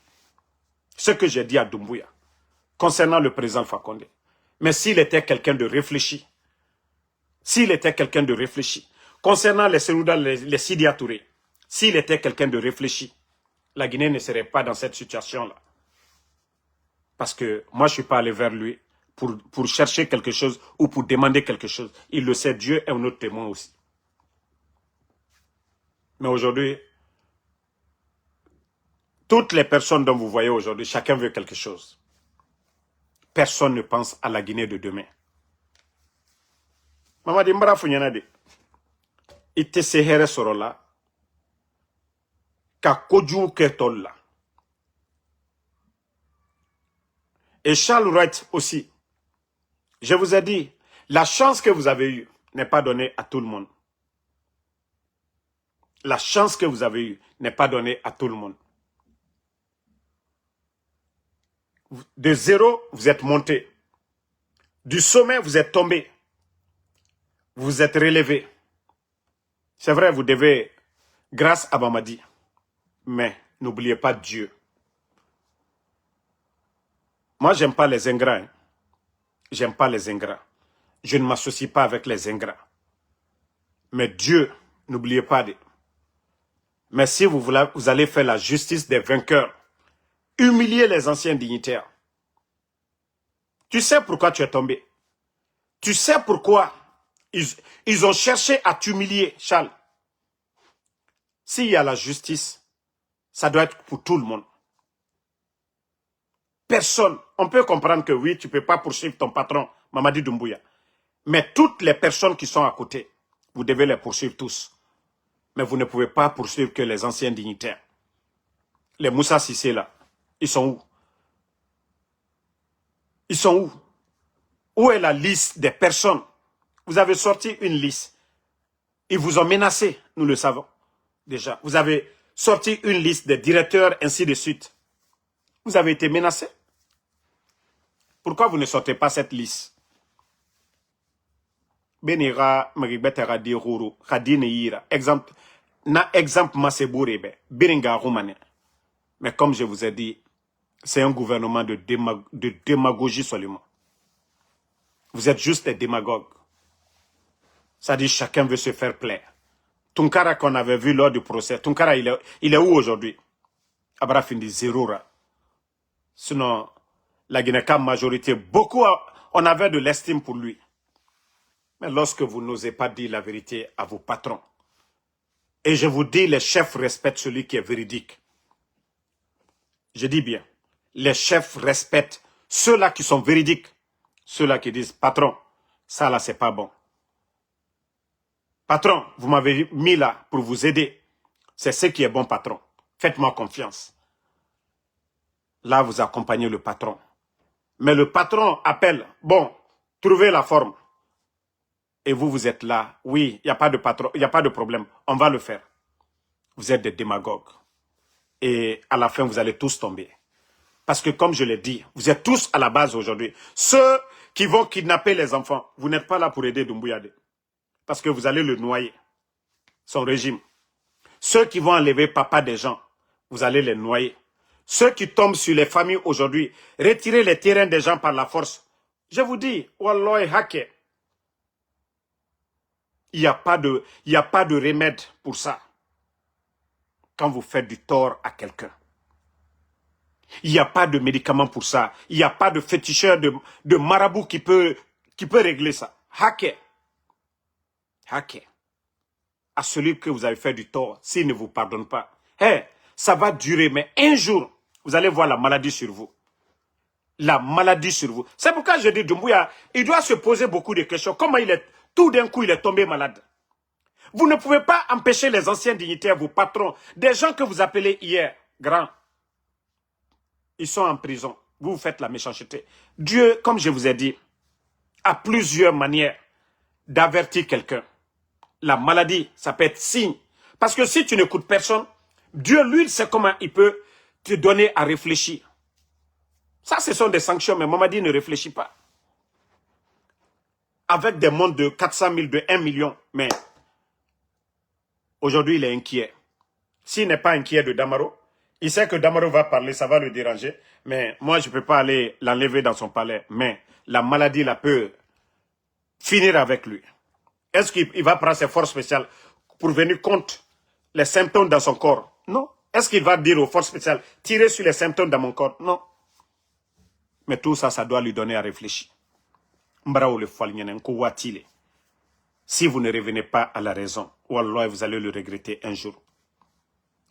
Ce que j'ai dit à Doumbouya, concernant le président Alpha Condé. Mais s'il était quelqu'un de réfléchi, concernant les Selouda, les Sidia Touré, s'il était quelqu'un de réfléchi, la Guinée ne serait pas dans cette situation-là. Parce que moi, je ne suis pas allé vers lui pour chercher quelque chose ou pour demander quelque chose. Il le sait, Dieu est notre témoin aussi. Mais aujourd'hui, toutes les personnes dont vous voyez aujourd'hui, chacun veut quelque chose. Personne ne pense à la Guinée de demain. Mamadi Mbara Funyanade, ite sehere sorola, ka koju ketolla. Et Charles Wright aussi. Je vous ai dit, la chance que vous avez eue n'est pas donnée à tout le monde. La chance que vous avez eue n'est pas donnée à tout le monde. De zéro, vous êtes monté. Du sommet, vous êtes tombé. Vous êtes relevé. C'est vrai, vous devez, grâce à Mamadi. Mais n'oubliez pas Dieu. Moi, j'aime pas les ingrats. Hein. J'aime pas les ingrats. Je ne m'associe pas avec les ingrats. Mais Dieu, n'oubliez pas. Mais si vous allez faire la justice des vainqueurs, humilier les anciens dignitaires. Tu sais pourquoi tu es tombé. Tu sais pourquoi ils ont cherché à t'humilier, Charles. S'il y a la justice, ça doit être pour tout le monde. Personne. On peut comprendre que oui, tu ne peux pas poursuivre ton patron, Mamadi Doumbouya. Mais toutes les personnes qui sont à côté, vous devez les poursuivre tous. Mais vous ne pouvez pas poursuivre que les anciens dignitaires. Les Moussa Sissé là, ils sont où? Ils sont où? Où est la liste des personnes? Vous avez sorti une liste. Ils vous ont menacé, nous le savons déjà. Vous avez sorti une liste des directeurs, ainsi de suite. Vous avez été menacé. Pourquoi vous ne sortez pas cette liste? Benira Maribetera di Ruru, Khadine Yira. Exemple, Masebourebe, Biringa Roumane. Mais comme je vous ai dit, c'est un gouvernement de démagogie seulement. Vous êtes juste des démagogues. Ça dit chacun veut se faire plaire. Tunkara qu'on avait vu lors du procès, Tunkara il est où aujourd'hui? Abrafindi Zerura. Sinon, la Guinée-Ca majorité, beaucoup, on avait de l'estime pour lui. Mais lorsque vous n'osez pas dire la vérité à vos patrons, et je vous dis, les chefs respectent celui qui est véridique. Je dis bien, les chefs respectent ceux-là qui sont véridiques. Ceux-là qui disent, patron, ça là, c'est pas bon. Patron, vous m'avez mis là pour vous aider. C'est ce qui est bon, patron. Faites-moi confiance. Là, vous accompagnez le patron. Mais le patron appelle, bon, trouvez la forme. Et vous, vous êtes là. Oui, il n'y a pas de patron, il n'y a pas de problème. On va le faire. Vous êtes des démagogues. Et à la fin, vous allez tous tomber. Parce que comme je l'ai dit, vous êtes tous à la base aujourd'hui. Ceux qui vont kidnapper les enfants, vous n'êtes pas là pour aider Doumbouya. Parce que vous allez le noyer. Son régime. Ceux qui vont enlever papa des gens, vous allez les noyer. Ceux qui tombent sur les familles aujourd'hui, retirer les terrains des gens par la force. Je vous dis, Wallah hacké. Il n'y a pas de remède pour ça. Quand vous faites du tort à quelqu'un. Il n'y a pas de médicament pour ça. Il n'y a pas de féticheur de marabout qui peut régler ça. Hacké. Hacké. À celui que vous avez fait du tort, s'il ne vous pardonne pas. Hey, ça va durer, mais un jour, vous allez voir la maladie sur vous. La maladie sur vous. C'est pourquoi je dis, Doumbouya, il doit se poser beaucoup de questions. Comment tout d'un coup, il est tombé malade. Vous ne pouvez pas empêcher les anciens dignitaires, vos patrons, des gens que vous appelez hier, grands. Ils sont en prison. Vous faites la méchanceté. Dieu, comme je vous ai dit, a plusieurs manières d'avertir quelqu'un. La maladie, ça peut être signe. Parce que si tu n'écoutes personne, Dieu, lui, sait comment il peut te donner à réfléchir. Ça, ce sont des sanctions, mais Mamadi ne réfléchit pas. Avec des mondes de 400 000, de 1 million, mais aujourd'hui, il est inquiet. S'il n'est pas inquiet de Damaro, il sait que Damaro va parler, ça va le déranger, mais moi, je ne peux pas aller l'enlever dans son palais. Mais la maladie, là, peut finir avec lui. Est-ce qu'il va prendre ses forces spéciales pour venir contre les symptômes dans son corps? Non. Est-ce qu'il va dire aux forces spéciales, tirez sur les symptômes dans mon corps? Non. Mais tout ça, ça doit lui donner à réfléchir. Si vous ne revenez pas à la raison, Wallah, vous allez le regretter un jour.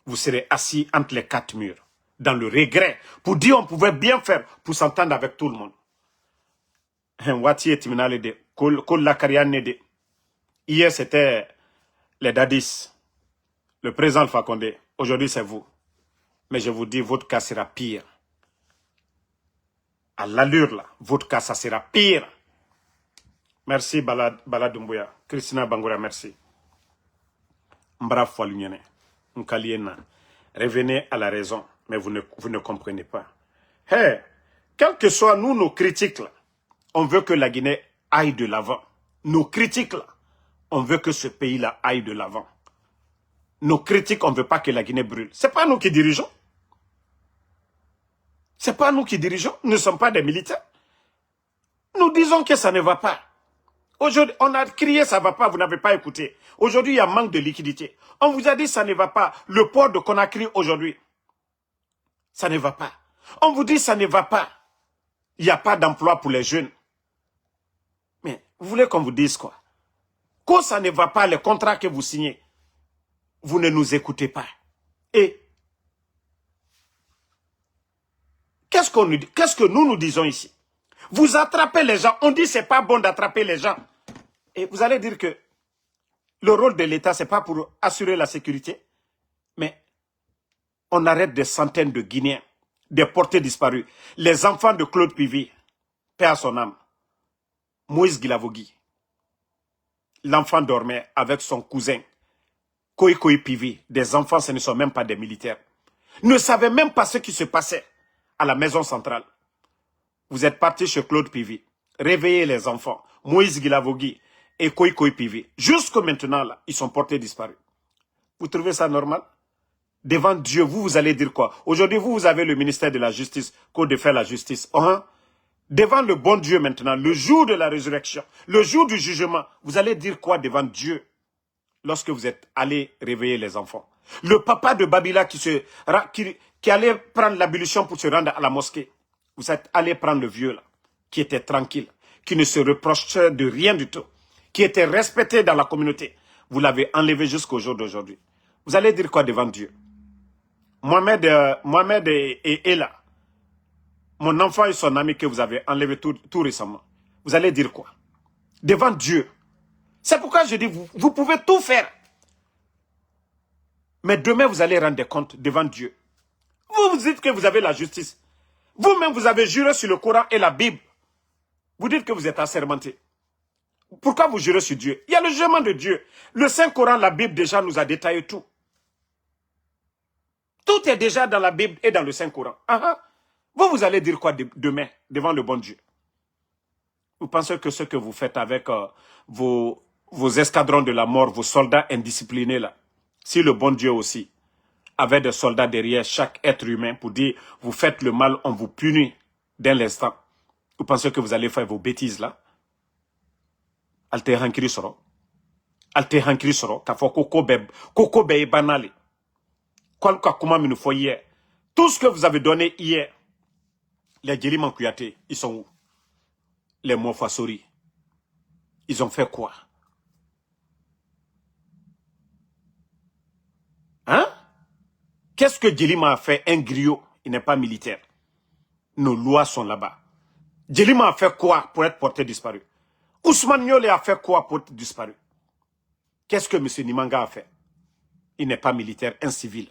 Vous serez assis entre les quatre murs, dans le regret, pour dire on pouvait bien faire, pour s'entendre avec tout le monde. Hier, c'était les dadis, le président Alpha Condé. Aujourd'hui, c'est vous. Mais je vous dis, votre cas sera pire. À l'allure, là, votre cas, ça sera pire. Merci, Bala Doumbouya. Christina Bangoura, merci. Mbra Foualunyene. Nkaliena. Revenez à la raison, mais vous ne comprenez pas. Hey, quels que soient nous, nos critiques, là, on veut que la Guinée aille de l'avant. Nos critiques, là, on veut que ce pays-là aille de l'avant. Nos critiques, on ne veut pas que la Guinée brûle. Ce n'est pas nous qui dirigeons. Ce n'est pas nous qui dirigeons. Nous ne sommes pas des militaires. Nous disons que ça ne va pas. Aujourd'hui, on a crié ça ne va pas, vous n'avez pas écouté. Aujourd'hui, il y a manque de liquidité. On vous a dit ça ne va pas. Le port de Conakry aujourd'hui, ça ne va pas. On vous dit ça ne va pas. Il n'y a pas d'emploi pour les jeunes. Mais vous voulez qu'on vous dise quoi? Quand ça ne va pas, les contrats que vous signez, vous ne nous écoutez pas. Et qu'est-ce que nous disons ici? Vous attrapez les gens, on dit c'est pas bon d'attraper les gens. Et vous allez dire que le rôle de l'État, c'est pas pour assurer la sécurité, mais on arrête des centaines de Guinéens, des portés disparus. Les enfants de Claude Pivi, paix à son âme, Moïse Guilavogui, l'enfant dormait avec son cousin, Koikoi Pivi. Des enfants, ce ne sont même pas des militaires. Ne savaient même pas ce qui se passait à la maison centrale. Vous êtes partis chez Claude Pivi, réveillez les enfants, Moïse Guilavogui et Koikoi Pivi. Jusqu'à maintenant, là, ils sont portés disparus. Vous trouvez ça normal? Devant Dieu, vous allez dire quoi? Aujourd'hui, vous avez le ministère de la Justice, Code de faire la justice. Devant le bon Dieu maintenant, le jour de la résurrection, le jour du jugement, vous allez dire quoi devant Dieu lorsque vous êtes allé réveiller les enfants? Le papa de Babila qui allait prendre l'ablution pour se rendre à la mosquée, vous êtes allé prendre le vieux là, qui était tranquille, qui ne se reprochait de rien du tout, qui était respecté dans la communauté. Vous l'avez enlevé jusqu'au jour d'aujourd'hui. Vous allez dire quoi devant Dieu? Mohamed est là. Mon enfant et son ami que vous avez enlevé tout récemment. Vous allez dire quoi? Devant Dieu. C'est pourquoi je dis, vous pouvez tout faire. Mais demain, vous allez rendre compte devant Dieu. Vous dites que vous avez la justice. Vous-même, vous avez juré sur le Coran et la Bible. Vous dites que vous êtes assermenté. Pourquoi vous jurez sur Dieu? Il y a le jugement de Dieu. Le Saint-Coran, la Bible déjà nous a détaillé tout. Tout est déjà dans la Bible et dans le Saint-Coran. Vous allez dire quoi demain devant le bon Dieu? Vous pensez que ce que vous faites avec vos escadrons de la mort, vos soldats indisciplinés là, si le bon Dieu aussi avait des soldats derrière chaque être humain pour dire vous faites le mal, on vous punit dès l'instant. Vous pensez que vous allez faire vos bêtises là? Alte hankiri soro. Alte hankiri soro. K'a fɔ koko bɛ banali. Quoi comment me faut hier. Tout ce que vous avez donné hier, les Djeliman Kouyaté, ils sont où? Les Mofassori. Ils ont fait quoi? Hein? Qu'est-ce que Djelima a fait? Un griot, il n'est pas militaire. Nos lois sont là-bas. Djelima a fait quoi pour être porté disparu? Ousmane Niolé a fait quoi pour être disparu? Qu'est-ce que M. Nimanga a fait? Il n'est pas militaire, un civil.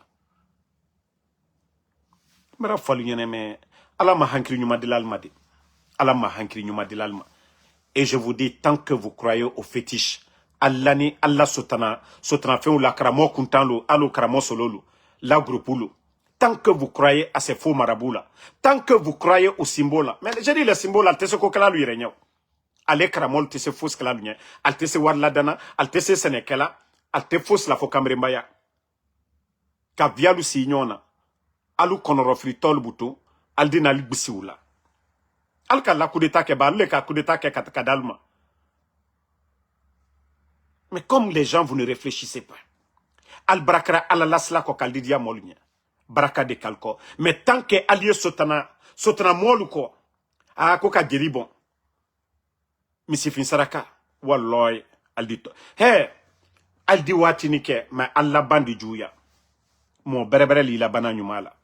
Et je vous dis, tant que vous croyez au fétiche, Allah ni Allah sotana fait ou la kramo kuntalo, alo kramo sololo, la groupulo. Tant que vous croyez à ces faux marabouts là, tant que vous croyez au symbole, mais j'ai dit le symbole, al tese kokala lui régnant. Ale kramol tese fausse kala lui, al tese warladana, al tese senekela, al te fausse la fokamrembaya. Ka vialu signona, alu konorofri tol buto, al dinali bisiula. Al ka la coup d'état ke ba, le ka coup d'état ke kadalma. Mais comme les gens, vous ne réfléchissez pas. Al-Brakra, al-Lasla, kokaldidia molunya. Braka de kalko. Mais tant que allié sotana moluko, a koka diribon. Misi finsaraka, walloy, aldito. He, aldi watinike, ma alla bandi juya. Mo berebere li labana nyumala.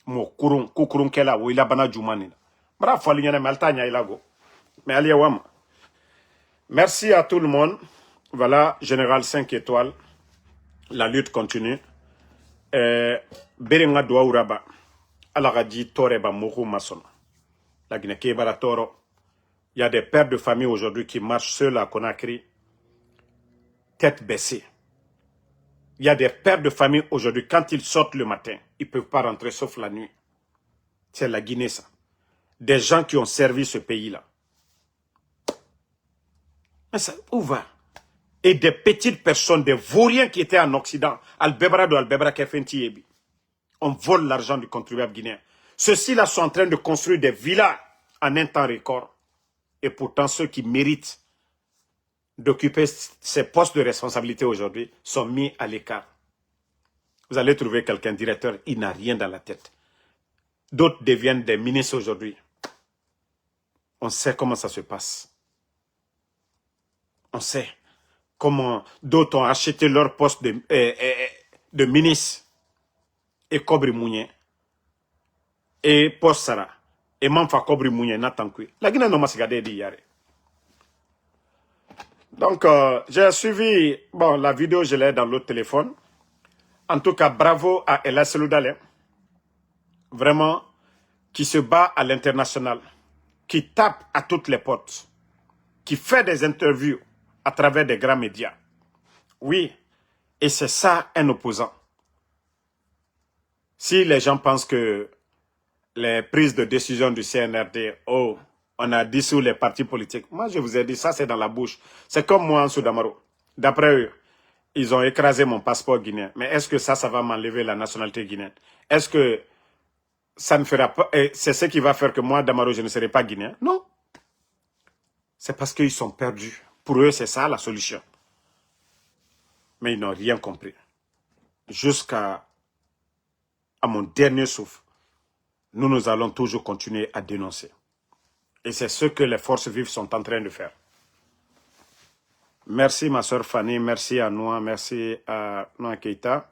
Mo kukurun kela, wo ilabana jumanina. Bra falinyana, mais altanya ilago. Mais allié wama. Merci à tout le monde. Voilà, Général 5 étoiles. La lutte continue. Berenga Douaouraba. Alagadi Toreba Mourou Mason. La Guinée Baratoro. Il y a des pères de famille aujourd'hui qui marchent seuls à Conakry, tête baissée. Il y a des pères de famille aujourd'hui, quand ils sortent le matin, ils ne peuvent pas rentrer sauf la nuit. C'est la Guinée, ça. Des gens qui ont servi ce pays-là. Mais ça, où va? Et des petites personnes, des vauriens qui étaient en Occident, Al-Bebra de Al-Bebra Kefentiebi. On vole l'argent du contribuable guinéen. Ceux-ci-là sont en train de construire des villas en un temps record. Et pourtant, ceux qui méritent d'occuper ces postes de responsabilité aujourd'hui sont mis à l'écart. Vous allez trouver quelqu'un directeur, il n'a rien dans la tête. D'autres deviennent des ministres aujourd'hui. On sait comment ça se passe. On sait comment d'autres ont acheté leur poste de ministre. Et Kobri Mounye. Et Postara. Et Manfa Kobri Mounye Natankui. La Guinée n'a pas regardé d'hier. Donc, j'ai suivi, bon, la vidéo, je l'ai dans l'autre téléphone. En tout cas, bravo à Ella Seloudalé. Vraiment, qui se bat à l'international. Qui tape à toutes les portes. Qui fait des interviews à travers des grands médias. Oui, et c'est ça un opposant. Si les gens pensent que les prises de décision du CNRD, oh, on a dissous les partis politiques. Moi, je vous ai dit, ça c'est dans la bouche. C'est comme moi en Soudamaro. D'après eux, ils ont écrasé mon passeport guinéen. Mais est-ce que ça va m'enlever la nationalité guinéenne? Est-ce que ça ne fera pas... C'est ce qui va faire que moi, Damaro, je ne serai pas guinéen? Non. C'est parce qu'ils sont perdus. Pour eux, c'est ça la solution. Mais ils n'ont rien compris. Jusqu'à mon dernier souffle, nous allons toujours continuer à dénoncer. Et c'est ce que les forces vives sont en train de faire. Merci ma soeur Fanny, merci à Noa, merci à Noa Keita.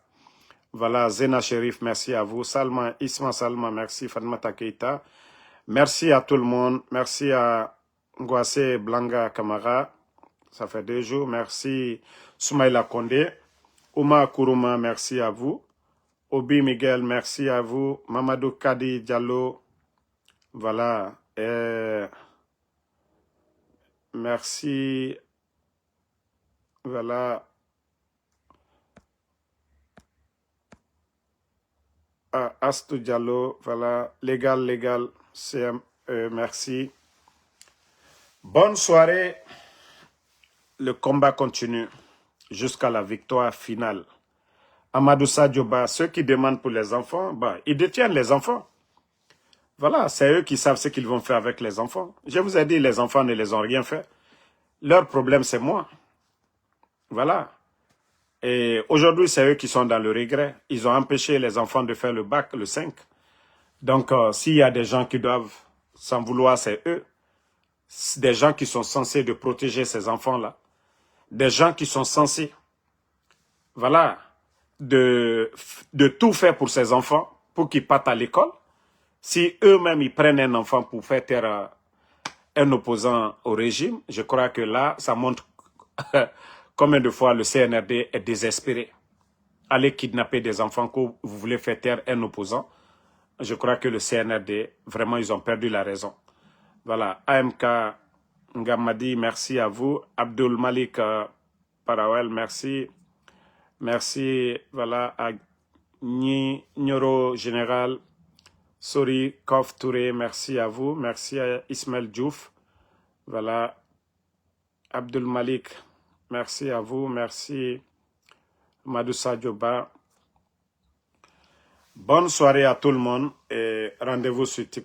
Voilà, Zena Sherif, merci à vous. Salma, Isma Salma, merci. Fatmata Keita. Merci à tout le monde. Merci à Ngwase Blanga Kamara. Ça fait 2 jours. Merci Soumaïla Kondé. Ouma Kourouma, merci à vous. Obi Miguel, merci à vous. Mamadou Kadi Diallo. Voilà. Merci. Voilà. Astou Diallo. Voilà. Légal. CM. Merci. Bonne soirée. Le combat continue jusqu'à la victoire finale. Amadou Sadioba, ceux qui demandent pour les enfants, bah, ils détiennent les enfants. Voilà, c'est eux qui savent ce qu'ils vont faire avec les enfants. Je vous ai dit, les enfants ne les ont rien fait. Leur problème, c'est moi. Voilà. Et aujourd'hui, c'est eux qui sont dans le regret. Ils ont empêché les enfants de faire le bac, le 5. Donc, s'il y a des gens qui doivent s'en vouloir, c'est eux. Des gens qui sont censés de protéger ces enfants-là. Des gens qui sont censés, voilà, de tout faire pour ces enfants, pour qu'ils partent à l'école. Si eux-mêmes, ils prennent un enfant pour faire taire un opposant au régime, je crois que là, ça montre combien de fois le CNRD est désespéré. Allez kidnapper des enfants que vous voulez faire taire un opposant. Je crois que le CNRD, vraiment, ils ont perdu la raison. Voilà, AMK Ngamadi, merci à vous. Abdul Malik Parawel, merci. Merci, voilà, à Nyoro Général. Sori Kof Touré, merci à vous. Merci à Ismaël Diouf. Voilà. Abdul Malik, merci à vous. Merci Madoussa Dioba. Bonne soirée à tout le monde et rendez-vous sur TikTok.